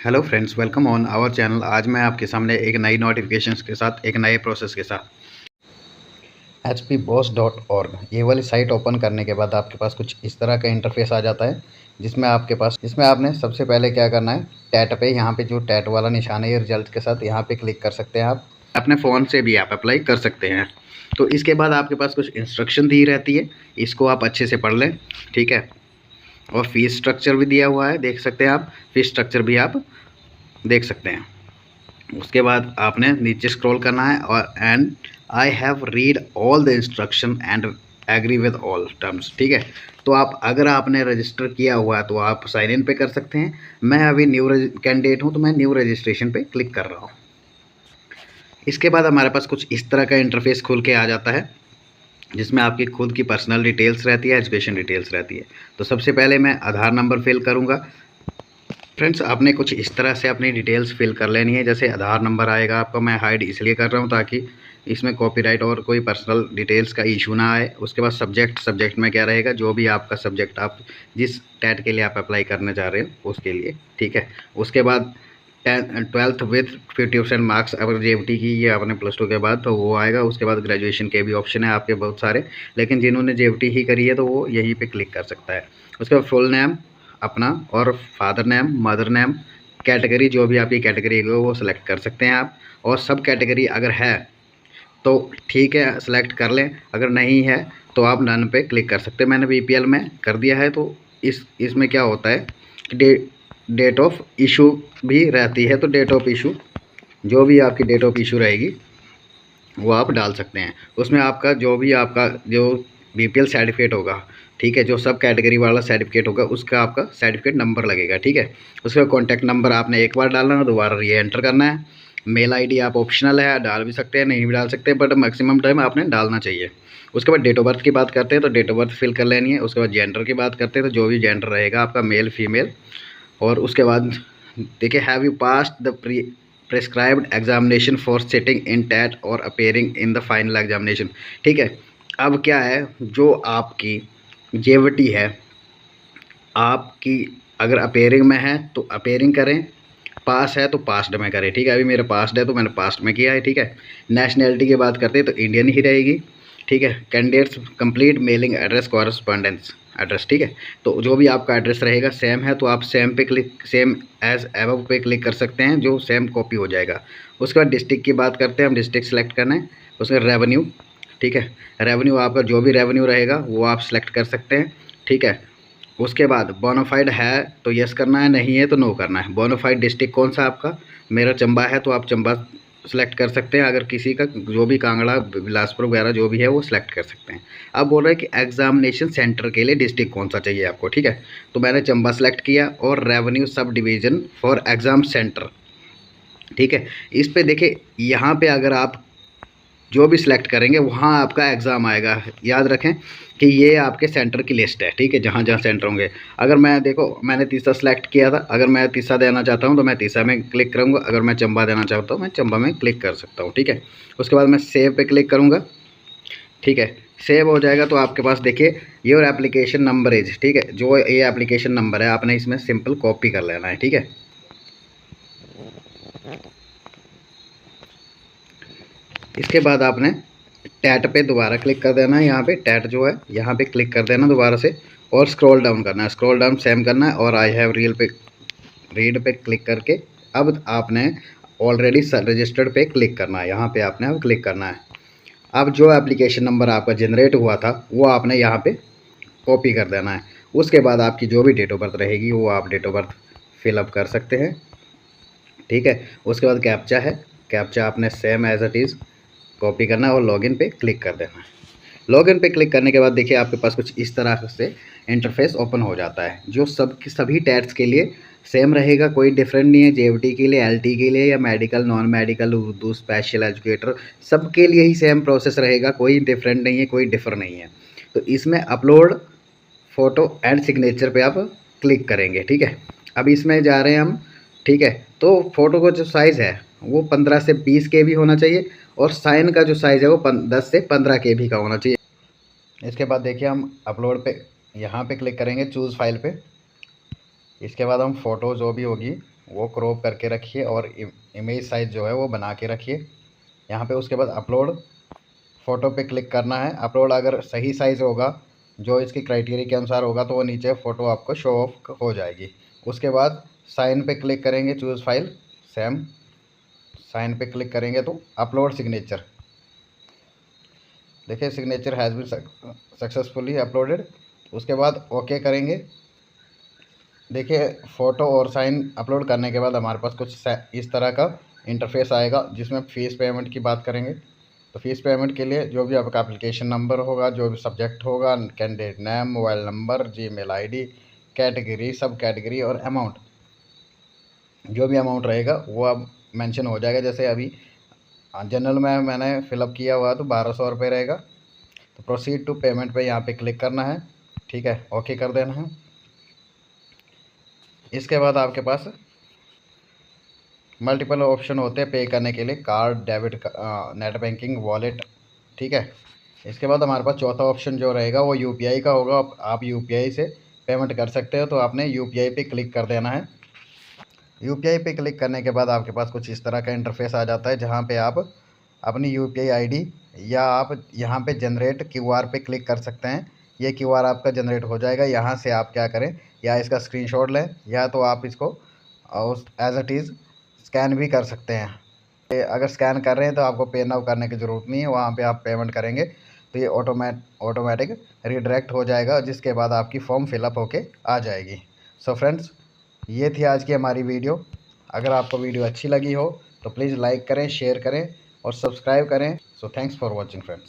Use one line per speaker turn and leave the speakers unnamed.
Hello friends, welcome on our channel. आज मैं आपके सामने एक नई नोटिफिकेशंस के साथ, एक नए प्रोसेस के साथ hpboss.org ये वाली साइट ओपन करने के बाद आपके पास कुछ इस तरह का इंटरफेस आ जाता है, जिसमें आपने सबसे पहले क्या करना है, टैट पे, यहाँ पे जो टैट वाला निशान है ये रिजल्ट के साथ यहाँ पे क्लिक कर सकते हैं। आप अपने फ़ोन से भी आप अप्लाई कर सकते हैं। तो इसके बाद आपके पास कुछ इंस्ट्रक्शन दी रहती है, इसको आप अच्छे से पढ़ लें, ठीक है। और फीस स्ट्रक्चर भी दिया हुआ है, देख सकते हैं आप, फीस स्ट्रक्चर भी आप देख सकते हैं। उसके बाद आपने नीचे स्क्रॉल करना है और and I have read all the instruction and agree with all terms, ठीक है। तो आप अगर आपने रजिस्टर किया हुआ है तो आप साइन इन पे कर सकते हैं। मैं अभी न्यू कैंडिडेट हूं तो मैं न्यू रजिस्ट्रेशन पे क्लिक कर रहा हूं। इसके बाद हमारे पास कुछ इस तरह का इंटरफेस खुल के आ जाता है, जिसमें आपकी खुद की पर्सनल डिटेल्स रहती है, एजुकेशन डिटेल्स रहती है। तो सबसे पहले मैं आधार नंबर फिल करूँगा। फ्रेंड्स, आपने कुछ इस तरह से अपनी डिटेल्स फिल कर लेनी है। जैसे आधार नंबर आएगा आपका, मैं हाइड इसलिए कर रहा हूँ ताकि इसमें कॉपीराइट और कोई पर्सनल डिटेल्स का इशू ना आए। उसके बाद सब्जेक्ट में क्या रहेगा, जो भी आपका सब्जेक्ट, आप जिस टैट के लिए आप अप्लाई करने जा रहे हो उसके लिए, ठीक है। उसके बाद 12th विथ 50% मार्क्स, अगर JFT की ये आपने +2 के बाद तो वो आएगा। उसके बाद ग्रेजुएशन के भी ऑप्शन है आपके बहुत सारे, लेकिन जिन्होंने JFT ही करी है तो वो यहीं पे क्लिक कर सकता है। उसके बाद फुल नेम अपना और father name, mother name, category, जो भी आपकी कैटेगरी है वो सिलेक्ट कर सकते हैं आप। और सब कैटेगरी अगर है तो ठीक है, सिलेक्ट कर लें। अगर नहीं है तो आप नन पे क्लिक कर सकते हैं। मैंने BPL में कर दिया है। तो इसमें क्या होता है कि डेट ऑफ इशू भी रहती है। तो डेट ऑफ इशू, जो भी आपकी डेट ऑफ इशू रहेगी वो आप डाल सकते हैं। उसमें आपका जो BPL सर्टिफिकेट होगा, ठीक है, जो सब कैटेगरी वाला सर्टिफिकेट होगा उसका आपका सर्टिफिकेट नंबर लगेगा, ठीक है। उसका कॉन्टैक्ट नंबर आपने एक बार डालना है, दोबारा री एंटर करना है। मेल ID आप ऑप्शनल है, डाल भी सकते हैं, नहीं भी डाल सकते, बट मैक्सिमम टाइम आपने डालना चाहिए। उसके बाद डेट ऑफ बर्थ की बात करते हैं तो डेट ऑफ बर्थ फिल कर लेनी है। उसके बाद जेंडर की बात करते हैं तो जो भी जेंडर रहेगा आपका, मेल फीमेल। और उसके बाद देखिए, have you passed the prescribed examination for sitting in TET और appearing in the final examination, ठीक है। अब क्या है, जो आपकी JFT है आपकी, अगर अपेयरिंग में है तो अपेयरिंग करें, पास है तो पास्ड में करें, ठीक है। अभी मेरा पास्ड है तो मैंने पास्ट में किया है, ठीक है। नेशनैलिटी की बात करते हैं तो इंडियन ही रहेगी, ठीक है। Candidates complete mailing address correspondence address, ठीक है। तो जो भी आपका एड्रेस रहेगा सेम है तो आप सेम एज एबव पे क्लिक कर सकते हैं, जो सेम कॉपी हो जाएगा। उसके बाद डिस्ट्रिक्ट की बात करते हैं, हम डिस्ट्रिक्ट सेलेक्ट करना है। उसका रेवेन्यू, ठीक है, रेवेन्यू आपका जो भी रेवेन्यू रहेगा वो आप सेलेक्ट कर सकते हैं, ठीक है। उसके बाद बोनाफाइड है तो यस करना है, नहीं है तो नो करना है। बोनाफाइड डिस्ट्रिक्ट कौन सा आपका, मेरा चंबा है तो आप चंबा सेलेक्ट कर सकते हैं। अगर किसी का जो भी कांगड़ा, बिलासपुर वगैरह जो भी है वो सिलेक्ट कर सकते हैं। अब बोल रहे हैं कि एग्जामिनेशन सेंटर के लिए डिस्ट्रिक्ट कौन सा चाहिए आपको, ठीक है। तो मैंने चंबा सेलेक्ट किया और revenue sub division for exam centre, ठीक है। इस पे देखिए, यहाँ पे अगर आप जो भी सिलेक्ट करेंगे वहाँ आपका एग्ज़ाम आएगा। याद रखें कि ये आपके सेंटर की लिस्ट है, ठीक है, जहाँ जहाँ सेंटर होंगे। अगर मैं, देखो, मैंने तीसरा सेलेक्ट किया था, अगर मैं तीसरा देना चाहता हूँ तो मैं तीसरा में क्लिक करूँगा। अगर मैं चंबा देना चाहता हूँ मैं चंबा में क्लिक कर सकता हूँ, ठीक है। उसके बाद मैं सेव पे क्लिक करूँगा, ठीक है। सेव हो जाएगा तो आपके पास देखिए योर एप्लीकेशन नंबर इज, ठीक है, जो ये एप्लीकेशन नंबर है आपने इसमें सिंपल कॉपी कर लेना है, ठीक है। इसके बाद आपने टैट पे दोबारा क्लिक कर देना है। यहाँ पे टैट जो है यहाँ पे क्लिक कर देना दोबारा से और स्क्रॉल डाउन करना है, स्क्रॉल डाउन सेम करना है और आई हैव रीड पे क्लिक करके अब आपने ऑलरेडी रजिस्टर्ड पे क्लिक करना है। यहाँ पे आपने अब क्लिक करना है। अब जो एप्लीकेशन नंबर आपका जनरेट हुआ था वो आपने यहाँ पे कॉपी कर देना है। उसके बाद आपकी जो भी डेट ऑफ बर्थ रहेगी वो आप डेट ऑफ बर्थ फिलअप कर सकते हैं, ठीक है। उसके बाद कैप्चा है, कैप्चा आपने same as it is copy करना है और लॉगिन पे क्लिक कर देना है। लॉगिन पे क्लिक करने के बाद देखिए आपके पास कुछ इस तरह से इंटरफेस ओपन हो जाता है, जो सभी टैट्स के लिए सेम रहेगा, कोई डिफरेंट नहीं है। JFT के लिए, LT के लिए या medical, non medical, Urdu, special educator, सबके लिए ही सेम प्रोसेस रहेगा, कोई डिफरेंट नहीं है, कोई डिफर नहीं है। तो इसमें अपलोड फ़ोटो एंड सिग्नेचर पे आप क्लिक करेंगे, ठीक है। अब इसमें जा रहे हैं हम, ठीक है। तो फ़ोटो का जो साइज़ है वो 15 से 20 KB होना चाहिए और साइन का जो साइज़ है वो 10 से 15 KB का होना चाहिए। इसके बाद देखिए हम अपलोड पे यहाँ पे क्लिक करेंगे, चूज़ फाइल पे, इसके बाद हम फ़ोटो जो भी होगी वो क्रॉप करके रखिए और इमेज साइज़ जो है वो बना के रखिए यहाँ पे। उसके बाद अपलोड फ़ोटो पे क्लिक करना है। अपलोड अगर सही साइज़ होगा, जो इसकी क्राइटेरिया के अनुसार होगा, तो वो नीचे फ़ोटो आपको शो ऑफ हो जाएगी। उसके बाद साइन पे क्लिक करेंगे, चूज़ फाइल सेम। साइन पे क्लिक करेंगे तो अपलोड सिग्नेचर, देखिए signature has been successfully uploaded. उसके बाद ओके करेंगे। देखिए फ़ोटो और साइन अपलोड करने के बाद हमारे पास कुछ इस तरह का इंटरफेस आएगा, जिसमें फ़ीस पेमेंट की बात करेंगे। तो फ़ीस पेमेंट के लिए जो भी आपका एप्लीकेशन नंबर होगा, जो भी सब्जेक्ट होगा, candidate name, mobile number, Gmail ID, category, सब कैटेगरी और अमाउंट, जो भी अमाउंट रहेगा वो अब मेंशन हो जाएगा। जैसे अभी जनरल में मैंने फ़िलअप किया हुआ तो 1200 रुपये रहेगा। तो प्रोसीड टू पेमेंट पे यहाँ पे क्लिक करना है, ठीक है, ओके कर देना है। इसके बाद आपके पास मल्टीपल ऑप्शन होते हैं पे करने के लिए, card, debit, net banking, wallet, ठीक है। इसके बाद हमारे पास चौथा ऑप्शन जो रहेगा वो यूपीआई का होगा। आप यूपीआई से पेमेंट कर सकते हो, तो आपने यूपीआई पे क्लिक कर देना है। यूपीआई पे क्लिक करने के बाद आपके पास कुछ इस तरह का इंटरफेस आ जाता है, जहाँ पे आप अपनी यूपीआई आईडी या आप यहाँ पे जनरेट क्यूआर पे क्लिक कर सकते हैं। ये क्यूआर आपका जनरेट हो जाएगा। यहाँ से आप क्या करें, या इसका स्क्रीनशॉट लें, या तो आप इसको उस एज इट इज़ स्कैन भी कर सकते हैं। अगर स्कैन कर रहे हैं तो आपको पे नाउ करने की ज़रूरत नहीं है, वहाँ पे आप पेमेंट करेंगे तो ये ऑटोमेटिक रिडायरेक्ट हो जाएगा, जिसके बाद आपकी फॉर्म फिलअप होके आ जाएगी। सो फ्रेंड्स, ये थी आज की हमारी वीडियो। अगर आपको वीडियो अच्छी लगी हो तो प्लीज़ लाइक करें, शेयर करें और सब्सक्राइब करें। So thanks for watching friends.